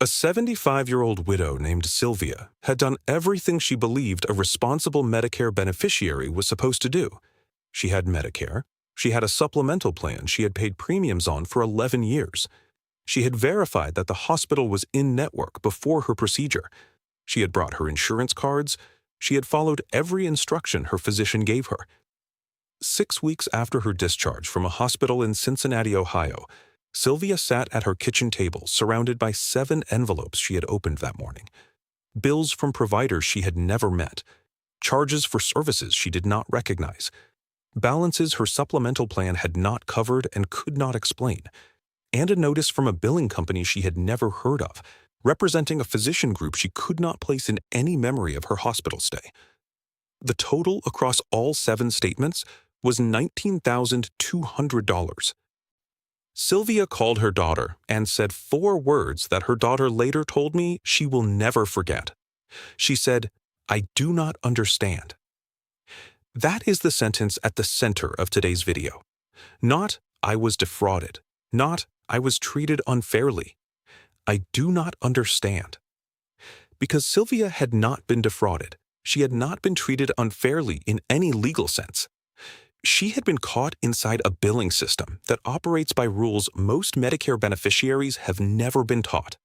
A 75-year-old widow named Sylvia had done everything she believed a responsible Medicare beneficiary was supposed to do. She had Medicare. She had a supplemental plan she had paid premiums on for 11 years. She had verified that the hospital was in-network before her procedure. She had brought her insurance cards. She had followed every instruction her physician gave her. 6 weeks after her discharge from a hospital in Cincinnati, Ohio, Sylvia sat at her kitchen table surrounded by 7 envelopes she had opened that morning. Bills from providers she had never met, charges for services she did not recognize, balances her supplemental plan had not covered and could not explain, and a notice from a billing company she had never heard of, representing a physician group she could not place in any memory of her hospital stay. The total across all 7 statements was $19,200. Sylvia called her daughter and said 4 words that her daughter later told me she will never forget. She said, "I do not understand." That is the sentence at the center of today's video. Not, "I was defrauded." Not, "I was treated unfairly." I do not understand. Because Sylvia had not been defrauded, she had not been treated unfairly in any legal sense. She had been caught inside a billing system that operates by rules most Medicare beneficiaries have never been taught.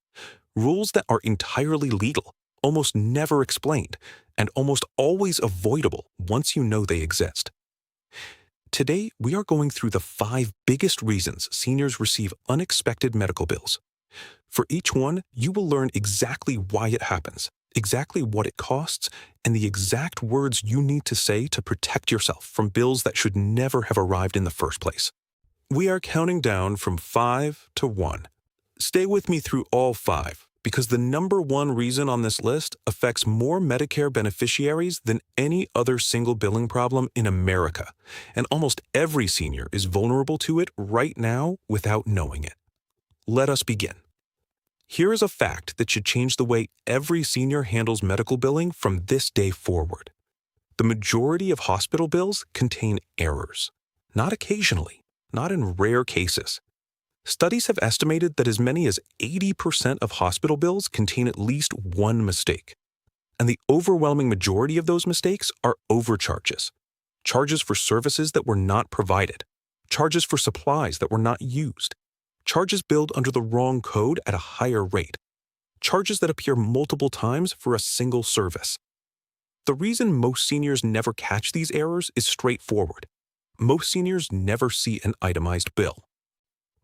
Rules that are entirely legal, almost never explained, and almost always avoidable once you know they exist. Today, we are going through the 5 biggest reasons seniors receive unexpected medical bills. For each one, you will learn exactly why it happens, exactly what it costs, and the exact words you need to say to protect yourself from bills that should never have arrived in the first place. We are counting down from 5 to 1. Stay with me through all 5, because the number 1 reason on this list affects more Medicare beneficiaries than any other single billing problem in America, and almost every senior is vulnerable to it right now without knowing it. Let us begin. Here is a fact that should change the way every senior handles medical billing from this day forward. The majority of hospital bills contain errors, not occasionally, not in rare cases. Studies have estimated that as many as 80% of hospital bills contain at least one mistake. And the overwhelming majority of those mistakes are overcharges. Charges for services that were not provided. Charges for supplies that were not used. Charges billed under the wrong code at a higher rate. Charges that appear multiple times for a single service. The reason most seniors never catch these errors is straightforward. Most seniors never see an itemized bill.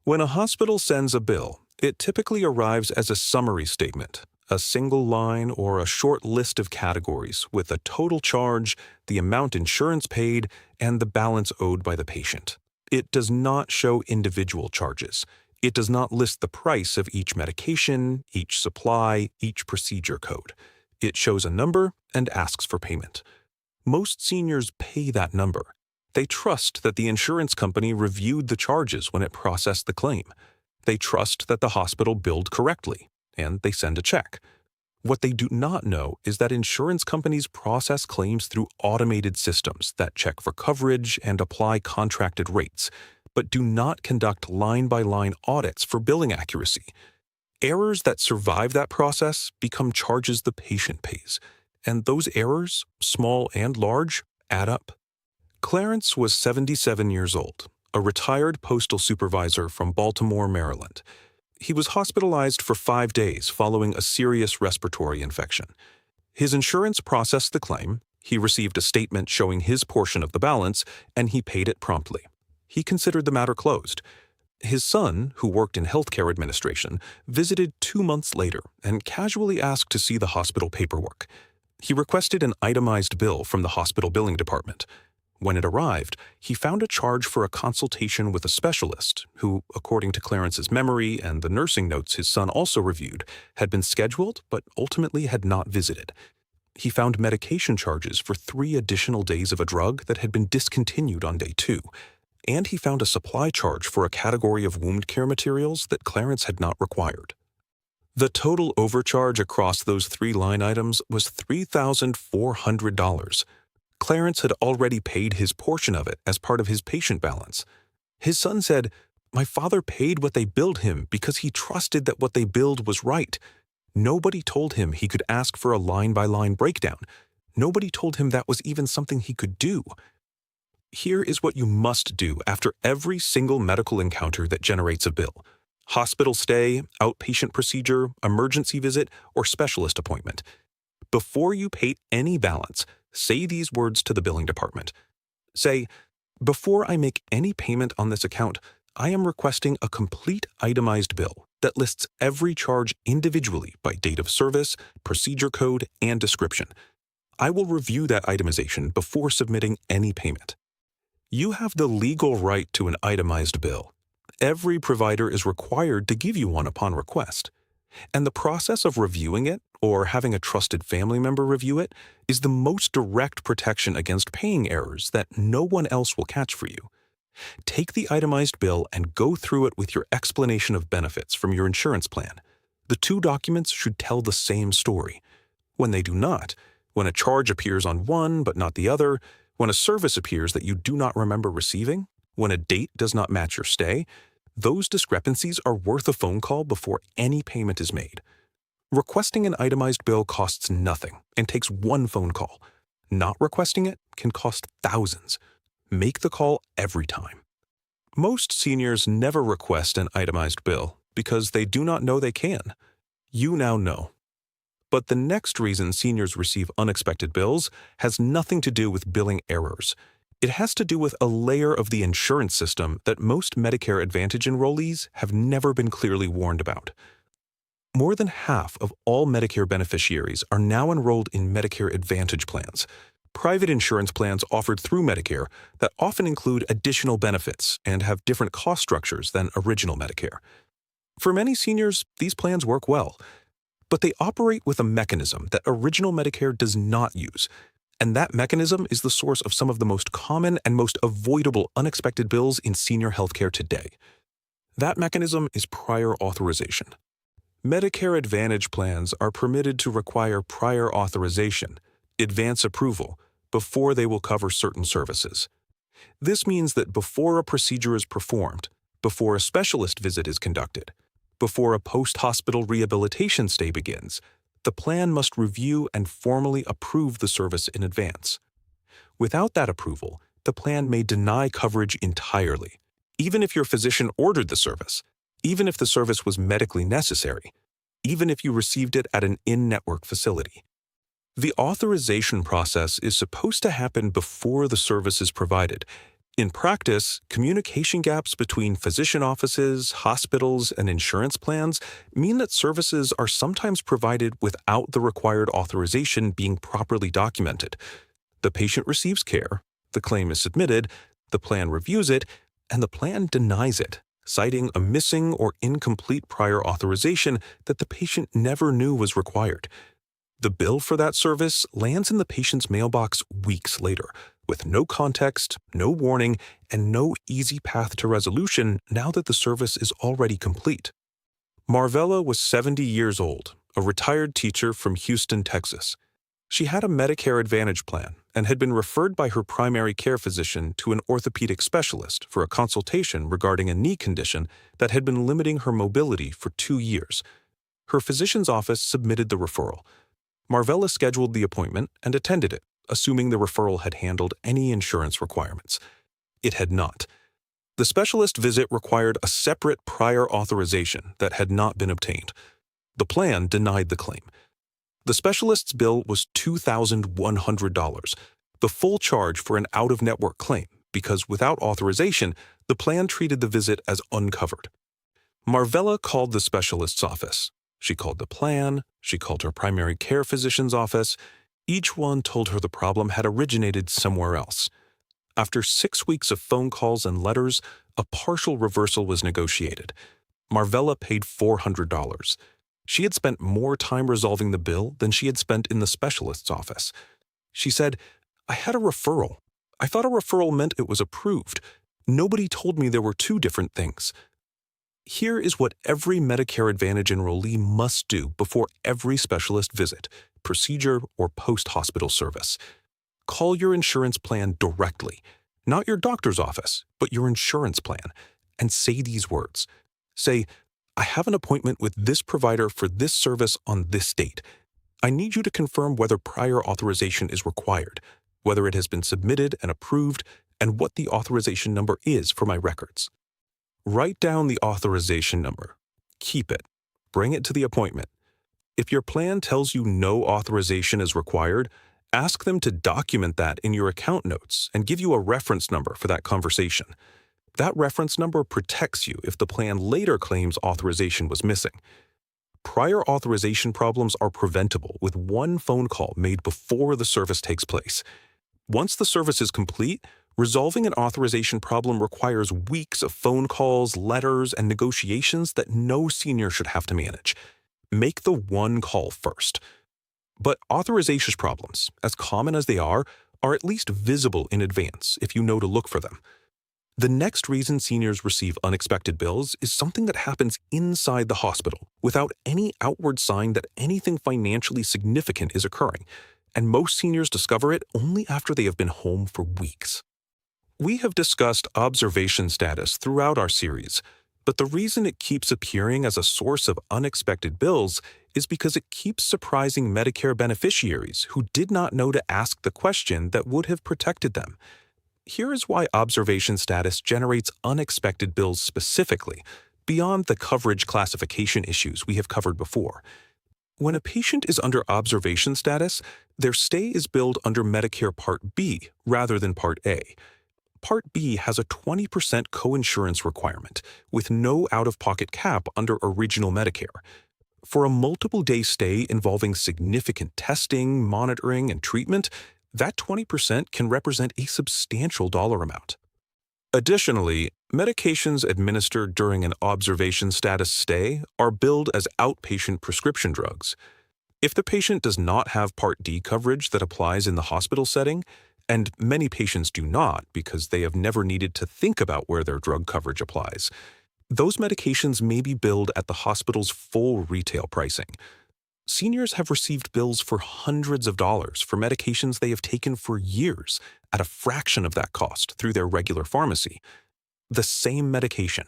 When a hospital sends a bill, it typically arrives as a summary statement, a single line or a short list of categories with a total charge, the amount insurance paid, and the balance owed by the patient. It does not show individual charges. It does not list the price of each medication, each supply, each procedure code. It shows a number and asks for payment. Most seniors pay that number. They trust that the insurance company reviewed the charges when it processed the claim. They trust that the hospital billed correctly, and they send a check. What they do not know is that insurance companies process claims through automated systems that check for coverage and apply contracted rates, but do not conduct line-by-line audits for billing accuracy. Errors that survive that process become charges the patient pays, and those errors, small and large, add up. Clarence was 77 years old, a retired postal supervisor from Baltimore, Maryland. He was hospitalized for 5 days following a serious respiratory infection. His insurance processed the claim, he received a statement showing his portion of the balance, and he paid it promptly. He considered the matter closed. His son, who worked in healthcare administration, visited 2 months later and casually asked to see the hospital paperwork. He requested an itemized bill from the hospital billing department. When it arrived, he found a charge for a consultation with a specialist who, according to Clarence's memory and the nursing notes his son also reviewed, had been scheduled but ultimately had not visited. He found medication charges for 3 additional days of a drug that had been discontinued on day 2, and he found a supply charge for a category of wound care materials that Clarence had not required. The total overcharge across those 3 line items was $3,400. Clarence had already paid his portion of it as part of his patient balance. His son said, "My father paid what they billed him because he trusted that what they billed was right. Nobody told him he could ask for a line-by-line breakdown. Nobody told him that was even something he could do. Here is what you must do after every single medical encounter that generates a bill: hospital stay, outpatient procedure, emergency visit, or specialist appointment. Before you pay any balance, say these words to the billing department. Say, "Before I make any payment on this account, I am requesting a complete itemized bill that lists every charge individually by date of service, procedure code, and description. I will review that itemization before submitting any payment." You have the legal right to an itemized bill. Every provider is required to give you one upon request. And the process of reviewing it, or having a trusted family member review it, is the most direct protection against paying errors that no one else will catch for you. Take the itemized bill and go through it with your explanation of benefits from your insurance plan. The two documents should tell the same story. When they do not, when a charge appears on one but not the other, when a service appears that you do not remember receiving, when a date does not match your stay, those discrepancies are worth a phone call before any payment is made. Requesting an itemized bill costs nothing and takes one phone call. Not requesting it can cost thousands. Make the call every time. Most seniors never request an itemized bill because they do not know they can. You now know. But the next reason seniors receive unexpected bills has nothing to do with billing errors. It has to do with a layer of the insurance system that most Medicare Advantage enrollees have never been clearly warned about. More than half of all Medicare beneficiaries are now enrolled in Medicare Advantage plans, private insurance plans offered through Medicare that often include additional benefits and have different cost structures than original Medicare. For many seniors, these plans work well, but they operate with a mechanism that original Medicare does not use, and that mechanism is the source of some of the most common and most avoidable unexpected bills in senior healthcare today. That mechanism is prior authorization. Medicare Advantage plans are permitted to require prior authorization, advance approval, before they will cover certain services. This means that before a procedure is performed, before a specialist visit is conducted, before a post-hospital rehabilitation stay begins, the plan must review and formally approve the service in advance. Without that approval, the plan may deny coverage entirely, even if your physician ordered the service, even if the service was medically necessary, even if you received it at an in-network facility. The authorization process is supposed to happen before the service is provided. In practice, communication gaps between physician offices, hospitals, and insurance plans mean that services are sometimes provided without the required authorization being properly documented. The patient receives care, the claim is submitted, the plan reviews it, and the plan denies it, citing a missing or incomplete prior authorization that the patient never knew was required. The bill for that service lands in the patient's mailbox weeks later, with no context, no warning, and no easy path to resolution now that the service is already complete. Marvella was 70 years old, a retired teacher from Houston, Texas. She had a Medicare Advantage plan and had been referred by her primary care physician to an orthopedic specialist for a consultation regarding a knee condition that had been limiting her mobility for 2 years. Her physician's office submitted the referral. Marvella scheduled the appointment and attended it, assuming the referral had handled any insurance requirements. It had not. The specialist visit required a separate prior authorization that had not been obtained. The plan denied the claim. The specialist's bill was $2,100, the full charge for an out-of-network claim, because without authorization, the plan treated the visit as uncovered. Marvella called the specialist's office. She called the plan, she called her primary care physician's office. Each one told her the problem had originated somewhere else. After 6 weeks of phone calls and letters, a partial reversal was negotiated. Marvella paid $400. She had spent more time resolving the bill than she had spent in the specialist's office. She said, "I had a referral. I thought a referral meant it was approved. Nobody told me there were two different things." Here is what every Medicare Advantage enrollee must do before every specialist visit, procedure, or post-hospital service. Call your insurance plan directly, not your doctor's office, but your insurance plan, and say these words. Say, I have an appointment with this provider for this service on this date. I need you to confirm whether prior authorization is required, whether it has been submitted and approved, and what the authorization number is for my records. Write down the authorization number. Keep it. Bring it to the appointment. If your plan tells you no authorization is required, ask them to document that in your account notes and give you a reference number for that conversation. That reference number protects you if the plan later claims authorization was missing. Prior authorization problems are preventable with one phone call made before the service takes place. Once the service is complete, resolving an authorization problem requires weeks of phone calls, letters, and negotiations that no senior should have to manage. Make the one call first. But authorization problems, as common as they are at least visible in advance if you know to look for them. The next reason seniors receive unexpected bills is something that happens inside the hospital without any outward sign that anything financially significant is occurring, and most seniors discover it only after they have been home for weeks. We have discussed observation status throughout our series, but the reason it keeps appearing as a source of unexpected bills is because it keeps surprising Medicare beneficiaries who did not know to ask the question that would have protected them. Here is why observation status generates unexpected bills specifically, beyond the coverage classification issues we have covered before. When a patient is under observation status, their stay is billed under Medicare Part B rather than Part A. Part B has a 20% coinsurance requirement, with no out-of-pocket cap under Original Medicare. For a multiple-day stay involving significant testing, monitoring, and treatment, that 20% can represent a substantial dollar amount. Additionally, medications administered during an observation status stay are billed as outpatient prescription drugs. If the patient does not have Part D coverage that applies in the hospital setting, and many patients do not because they have never needed to think about where their drug coverage applies, those medications may be billed at the hospital's full retail pricing. Seniors have received bills for hundreds of dollars for medications they have taken for years at a fraction of that cost through their regular pharmacy. The same medication,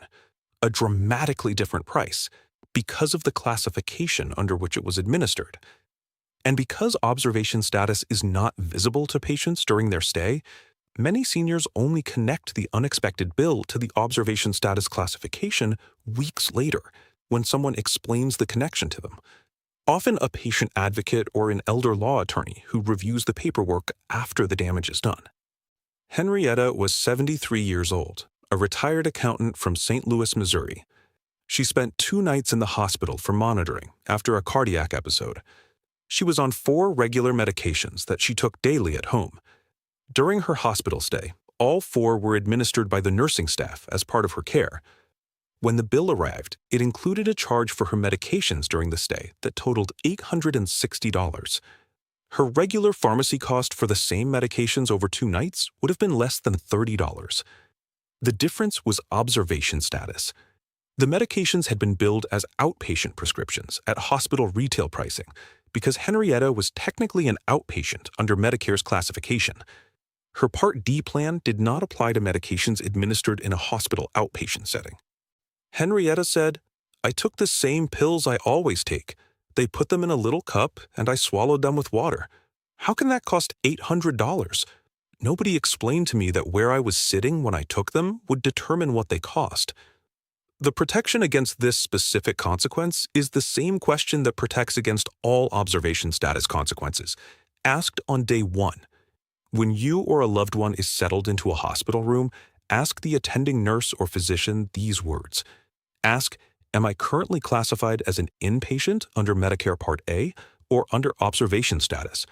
a dramatically different price, because of the classification under which it was administered. And because observation status is not visible to patients during their stay, many seniors only connect the unexpected bill to the observation status classification weeks later when someone explains the connection to them. Often a patient advocate or an elder law attorney who reviews the paperwork after the damage is done. Henrietta was 73 years old, a retired accountant from St. Louis, Missouri. She spent 2 nights in the hospital for monitoring after a cardiac episode. She was on 4 regular medications that she took daily at home. During her hospital stay, all 4 were administered by the nursing staff as part of her care. When the bill arrived, it included a charge for her medications during the stay that totaled $860. Her regular pharmacy cost for the same medications over 2 nights would have been less than $30. The difference was observation status. The medications had been billed as outpatient prescriptions at hospital retail pricing because Henrietta was technically an outpatient under Medicare's classification. Her Part D plan did not apply to medications administered in a hospital outpatient setting. Henrietta said, "I took the same pills I always take. They put them in a little cup and I swallowed them with water. How can that cost $800? Nobody explained to me that where I was sitting when I took them would determine what they cost." The protection against this specific consequence is the same question that protects against all observation status consequences, asked on day 1. When you or a loved one is settled into a hospital room, ask the attending nurse or physician these words. Ask, am I currently classified as an inpatient under Medicare Part A or under observation status?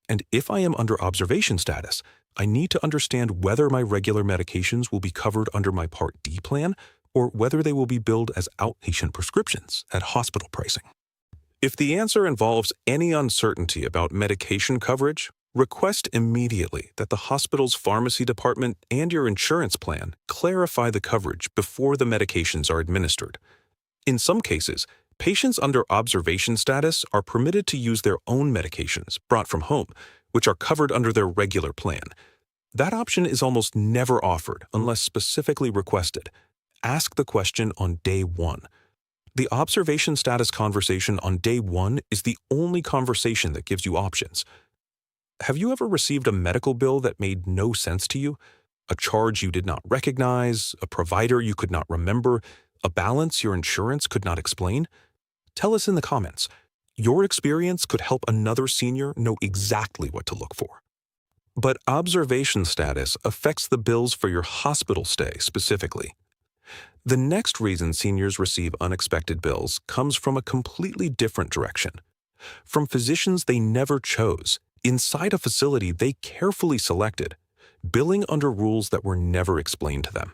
And if I am under observation status, I need to understand whether my regular medications will be covered under my Part D plan or whether they will be billed as outpatient prescriptions at hospital pricing. If the answer involves any uncertainty about medication coverage, request immediately that the hospital's pharmacy department and your insurance plan clarify the coverage before the medications are administered. In some cases, patients under observation status are permitted to use their own medications brought from home, which are covered under their regular plan. That option is almost never offered unless specifically requested. Ask the question on day 1. The observation status conversation on day one is the only conversation that gives you options. Have you ever received a medical bill that made no sense to you? A charge you did not recognize, a provider you could not remember, a balance your insurance could not explain? Tell us in the comments. Your experience could help another senior know exactly what to look for. But observation status affects the bills for your hospital stay specifically. The next reason seniors receive unexpected bills comes from a completely different direction. From physicians they never chose, inside a facility they carefully selected, billing under rules that were never explained to them.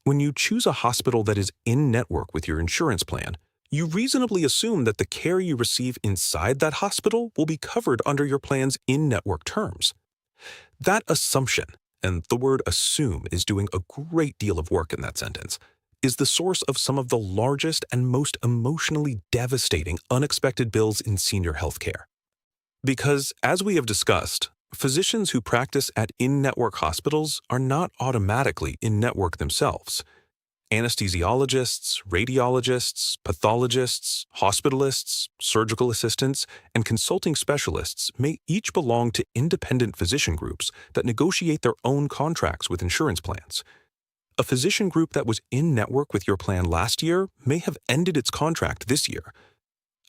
When you choose a hospital that is in-network with your insurance plan, you reasonably assume that the care you receive inside that hospital will be covered under your plan's in-network terms. That assumption, and the word assume is doing a great deal of work in that sentence, is the source of some of the largest and most emotionally devastating unexpected bills in senior healthcare. Because, as we have discussed, physicians who practice at in-network hospitals are not automatically in-network themselves. Anesthesiologists, radiologists, pathologists, hospitalists, surgical assistants, and consulting specialists may each belong to independent physician groups that negotiate their own contracts with insurance plans. A physician group that was in-network with your plan last year may have ended its contract this year.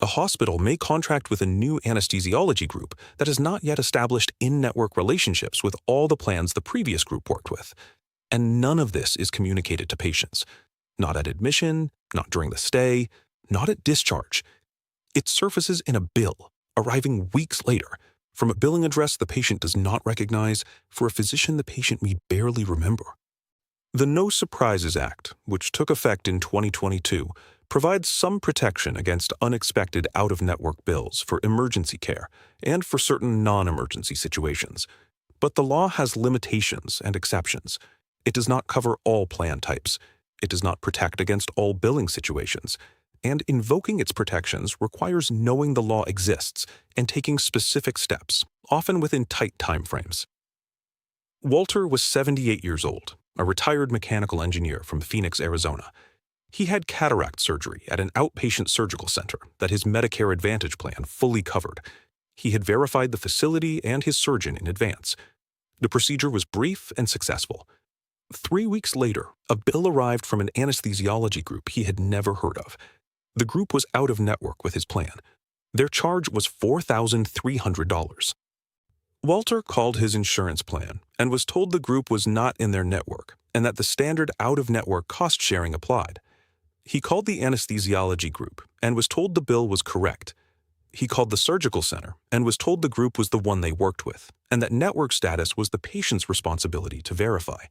A hospital may contract with a new anesthesiology group that has not yet established in-network relationships with all the plans the previous group worked with. And none of this is communicated to patients. Not at admission, not during the stay, not at discharge. It surfaces in a bill, arriving weeks later, from a billing address the patient does not recognize, for a physician the patient may barely remember. The No Surprises Act, which took effect in 2022, provides some protection against unexpected out-of-network bills for emergency care and for certain non-emergency situations. But the law has limitations and exceptions. It does not cover all plan types. It does not protect against all billing situations. And invoking its protections requires knowing the law exists and taking specific steps, often within tight timeframes. Walter was 78 years old, a retired mechanical engineer from Phoenix, Arizona. He had cataract surgery at an outpatient surgical center that his Medicare Advantage plan fully covered. He had verified the facility and his surgeon in advance. The procedure was brief and successful. 3 weeks later, a bill arrived from an anesthesiology group he had never heard of. The group was out of network with his plan. Their charge was $4,300. Walter called his insurance plan and was told the group was not in their network and that the standard out-of-network cost-sharing applied. He called the anesthesiology group and was told the bill was correct. He called the surgical center and was told the group was the one they worked with and that network status was the patient's responsibility to verify.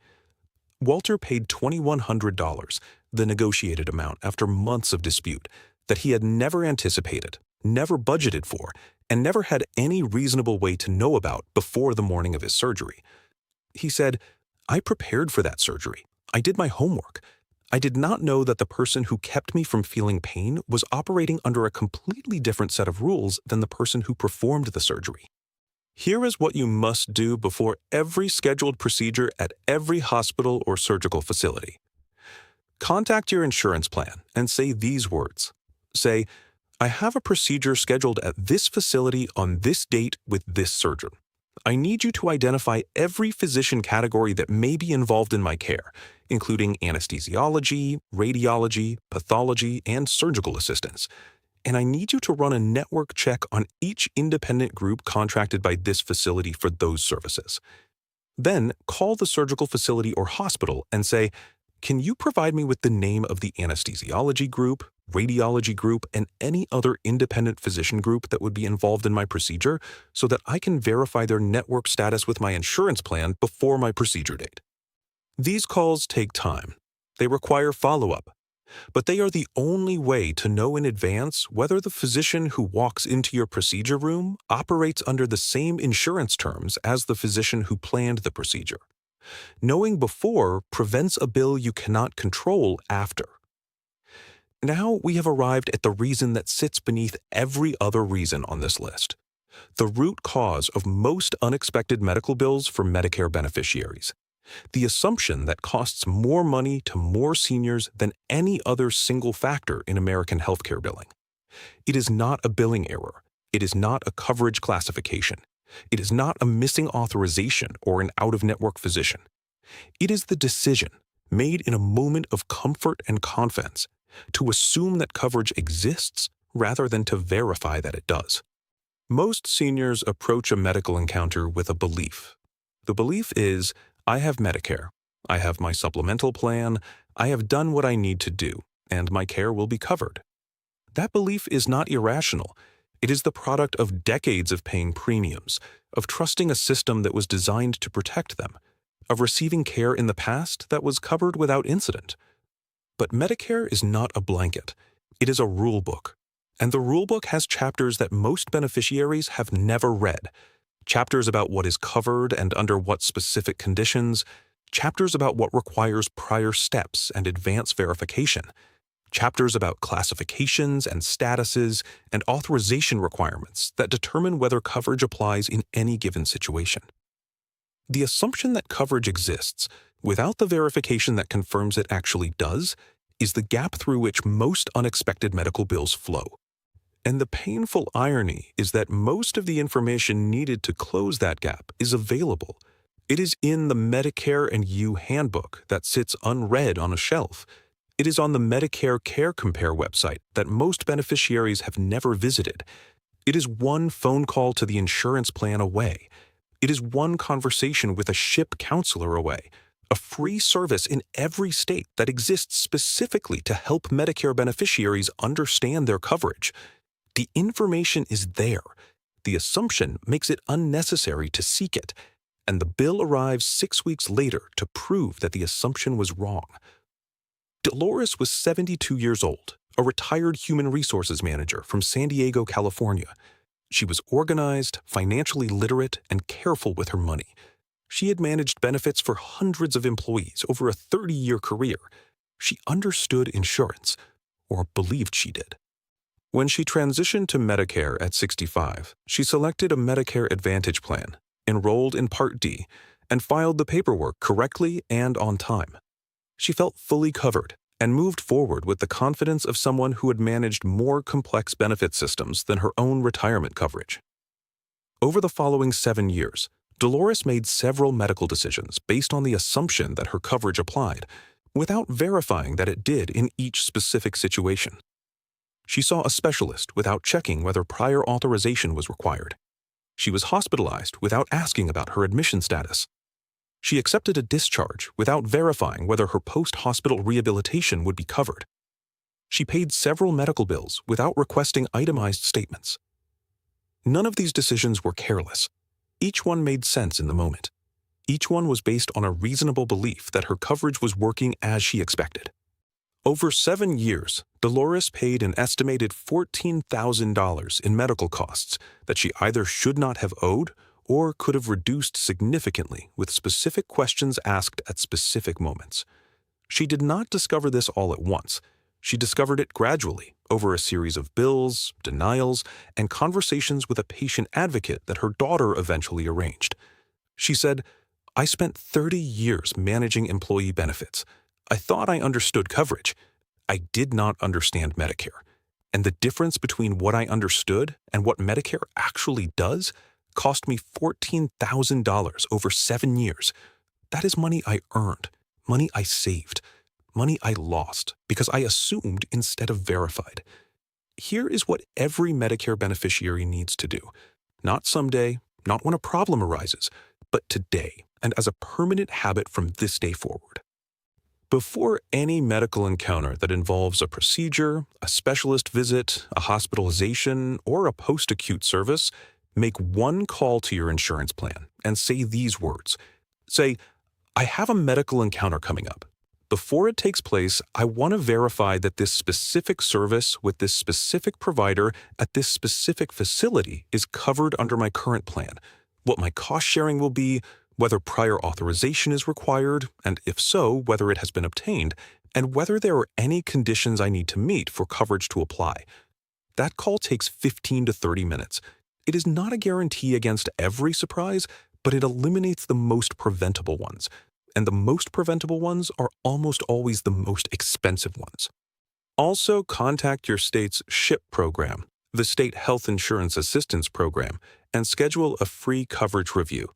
Walter paid $2,100, the negotiated amount after months of dispute, that he had never anticipated, never budgeted for, and never had any reasonable way to know about before the morning of his surgery. He said, "I prepared for that surgery. I did my homework. I did not know that the person who kept me from feeling pain was operating under a completely different set of rules than the person who performed the surgery." Here is what you must do before every scheduled procedure at every hospital or surgical facility. Contact your insurance plan and say these words. Say, "I have a procedure scheduled at this facility on this date with this surgeon. I need you to identify every physician category that may be involved in my care, including anesthesiology, radiology, pathology, and surgical assistants. And I need you to run a network check on each independent group contracted by this facility for those services." Then call the surgical facility or hospital and say, "Can you provide me with the name of the anesthesiology group, radiology group, and any other independent physician group that would be involved in my procedure so that I can verify their network status with my insurance plan before my procedure date?" These calls take time. They require follow-up. But they are the only way to know in advance whether the physician who walks into your procedure room operates under the same insurance terms as the physician who planned the procedure. Knowing before prevents a bill you cannot control after. Now we have arrived at the reason that sits beneath every other reason on this list. The root cause of most unexpected medical bills for Medicare beneficiaries. The assumption that costs more money to more seniors than any other single factor in American healthcare billing. It is not a billing error. It is not a coverage classification. It is not a missing authorization or an out-of-network physician. It is the decision, made in a moment of comfort and confidence, to assume that coverage exists rather than to verify that it does. Most seniors approach a medical encounter with a belief. The belief is, I have Medicare, I have my supplemental plan, I have done what I need to do, and my care will be covered. That belief is not irrational. It is the product of decades of paying premiums, of trusting a system that was designed to protect them, of receiving care in the past that was covered without incident. But Medicare is not a blanket. It is a rule book. And the rule book has chapters that most beneficiaries have never read. Chapters about what is covered and under what specific conditions. Chapters about what requires prior steps and advance verification. Chapters about classifications and statuses and authorization requirements that determine whether coverage applies in any given situation. The assumption that coverage exists, without the verification that confirms it actually does, is the gap through which most unexpected medical bills flow. And the painful irony is that most of the information needed to close that gap is available. It is in the Medicare and You handbook that sits unread on a shelf. It is on the Medicare Care Compare website that most beneficiaries have never visited. It is one phone call to the insurance plan away. It is one conversation with a SHIP counselor away, a free service in every state that exists specifically to help Medicare beneficiaries understand their coverage. The information is there. The assumption makes it unnecessary to seek it, and the bill arrives 6 weeks later to prove that the assumption was wrong. Dolores was 72 years old, a retired human resources manager from San Diego, California. She was organized, financially literate, and careful with her money. She had managed benefits for hundreds of employees over a 30-year career. She understood insurance, or believed she did. When she transitioned to Medicare at 65, she selected a Medicare Advantage plan, enrolled in Part D, and filed the paperwork correctly and on time. She felt fully covered and moved forward with the confidence of someone who had managed more complex benefit systems than her own retirement coverage. Over the following 7 years, Dolores made several medical decisions based on the assumption that her coverage applied, without verifying that it did in each specific situation. She saw a specialist without checking whether prior authorization was required. She was hospitalized without asking about her admission status. She accepted a discharge without verifying whether her post-hospital rehabilitation would be covered. She paid several medical bills without requesting itemized statements. None of these decisions were careless. Each one made sense in the moment. Each one was based on a reasonable belief that her coverage was working as she expected. Over 7 years, Dolores paid an estimated $14,000 in medical costs that she either should not have owed or could have reduced significantly with specific questions asked at specific moments. She did not discover this all at once. She discovered it gradually over a series of bills, denials, and conversations with a patient advocate that her daughter eventually arranged. She said, "I spent 30 years managing employee benefits. I thought I understood coverage. I did not understand Medicare. And the difference between what I understood and what Medicare actually does cost me $14,000 over 7 years. That is money I earned, money I saved, money I lost because I assumed instead of verified." Here is what every Medicare beneficiary needs to do. Not someday, not when a problem arises, but today and as a permanent habit from this day forward. Before any medical encounter that involves a procedure, a specialist visit, a hospitalization, or a post-acute service, make one call to your insurance plan and say these words. Say, "I have a medical encounter coming up. Before it takes place, I want to verify that this specific service with this specific provider at this specific facility is covered under my current plan, what my cost sharing will be, whether prior authorization is required, and if so, whether it has been obtained, and whether there are any conditions I need to meet for coverage to apply." That call takes 15 to 30 minutes. It is not a guarantee against every surprise, but it eliminates the most preventable ones. and the most preventable ones are almost always the most expensive ones. Also, contact your state's SHIP program, the State Health Insurance Assistance Program, and schedule a free coverage review.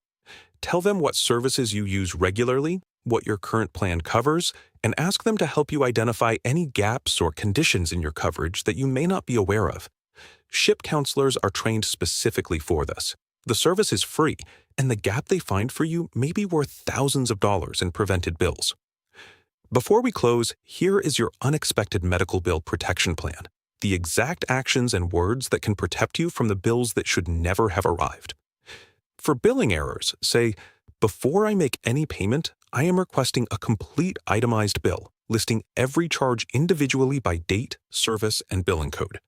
Tell them what services you use regularly, what your current plan covers, and ask them to help you identify any gaps or conditions in your coverage that you may not be aware of. SHIP counselors are trained specifically for this. The service is free, and the gap they find for you may be worth thousands of dollars in prevented bills. Before we close, here is your unexpected medical bill protection plan, the exact actions and words that can protect you from the bills that should never have arrived. For billing errors, say, "Before I make any payment, I am requesting a complete itemized bill, listing every charge individually by date, service, and billing code."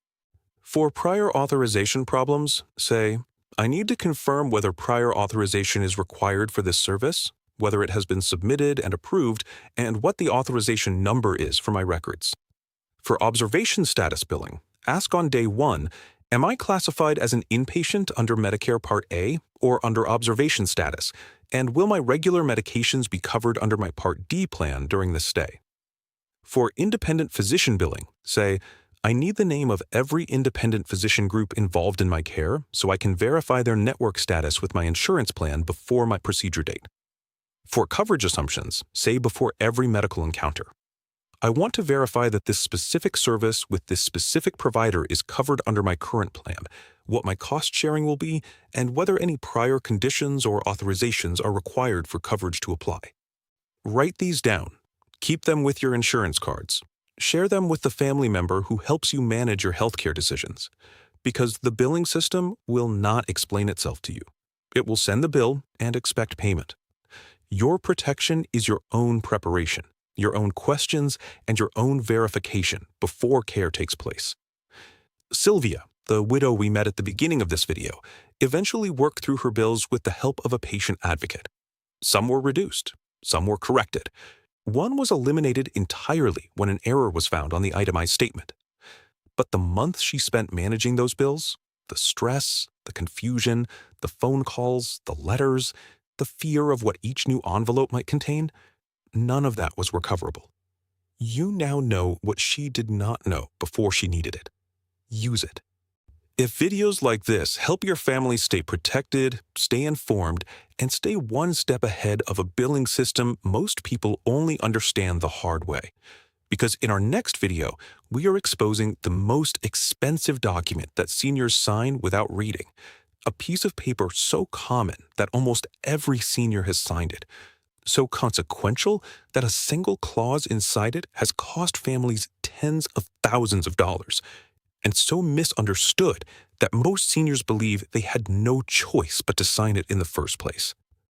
For prior authorization problems, say, "I need to confirm whether prior authorization is required for this service, whether it has been submitted and approved, and what the authorization number is for my records." For observation status billing, ask on day 1, "Am I classified as an inpatient under Medicare Part A or under observation status, and will my regular medications be covered under my Part D plan during this stay?" For independent physician billing, say, "I need the name of every independent physician group involved in my care so I can verify their network status with my insurance plan before my procedure date." For coverage assumptions, say before every medical encounter, "I want to verify that this specific service with this specific provider is covered under my current plan, what my cost sharing will be, and whether any prior conditions or authorizations are required for coverage to apply." Write these down. Keep them with your insurance cards. Share them with the family member who helps you manage your healthcare decisions, because the billing system will not explain itself to you. It will send the bill and expect payment. Your protection is your own preparation, your own questions, and your own verification before care takes place. Sylvia, the widow we met at the beginning of this video, eventually worked through her bills with the help of a patient advocate. Some were reduced, some were corrected. One was eliminated entirely when an error was found on the itemized statement. But the month she spent managing those bills, the stress, the confusion, the phone calls, the letters, the fear of what each new envelope might contain, none of that was recoverable. You now know what she did not know before she needed it. Use it. If videos like this help your family stay protected, stay informed, and stay one step ahead of a billing system most people only understand the hard way. Because in our next video, we are exposing the most expensive document that seniors sign without reading, a piece of paper so common that almost every senior has signed it, so consequential that a single clause inside it has cost families tens of thousands of dollars, and so misunderstood that most seniors believe they had no choice but to sign it in the first place.